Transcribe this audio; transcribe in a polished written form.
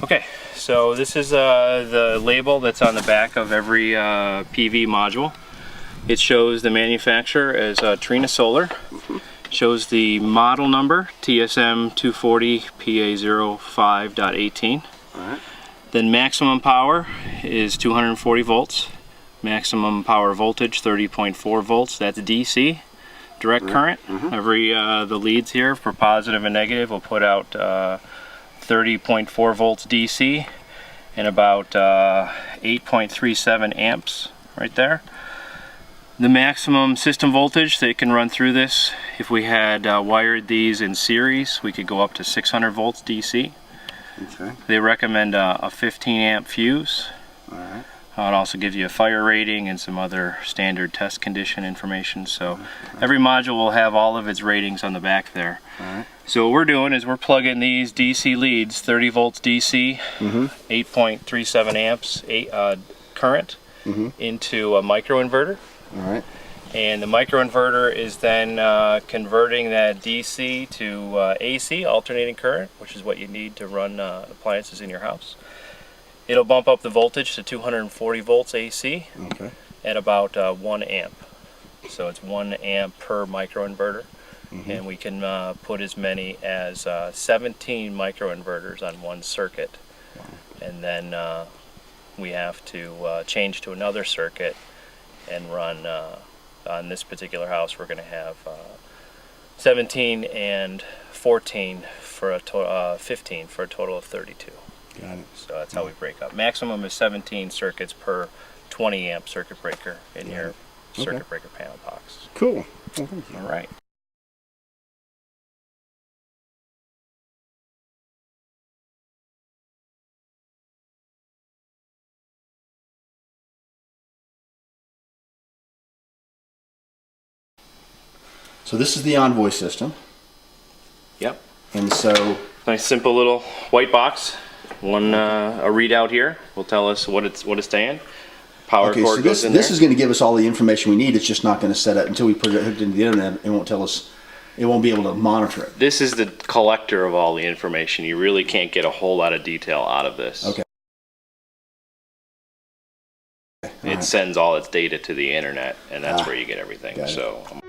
Okay, so this is the label that's on the back of every PV module. It shows the manufacturer as Trina Solar. Shows the model number, TSM 240 PA05.18. Alright. Then maximum power is 240 volts. Maximum power voltage 30.4 volts. That's DC, direct current. Every the leads here for positive and negative will put out 30.4 volts DC and about 8.37 amps right there. The maximum system voltage that can run through this, if we had wired these in series, we could go up to 600 volts DC. Okay. They recommend a 15 amp fuse. Alright. It also gives you a fire rating and some other standard test condition information. So every module will have all of its ratings on the back there. Alright. So what we're doing is we're plugging these DC leads, 30 volts DC, 8.37 amps current, into a microinverter. Alright. And the microinverter is then converting that DC to AC, alternating current, which is what you need to run appliances in your house. It'll bump up the voltage to 240 volts AC at about 1 amp. So it's 1 amp per microinverter. And we can put as many as 17 microinverters on one circuit. And then we have to change to another circuit and run, on this particular house we're going to have 17 and 14 for a 15 for a total of 32. Got it. So that's how we break up. Maximum is 17 circuits per 20 amp circuit breaker in your circuit breaker panel box. Cool. Well, thank you. All right. So this is the Envoy system. Yep. And so Nice simple little white box. One a readout here will tell us what it's saying. Power cord goes in there. This is going to give us all the information we need. It's just not going to set up until we put it hooked into the internet. It won't tell us. It won't be able to monitor it. This is the collector of all the information. You really can't get a whole lot of detail out of this. Okay. It sends all its data to the internet, and that's where you get everything. Got it. So.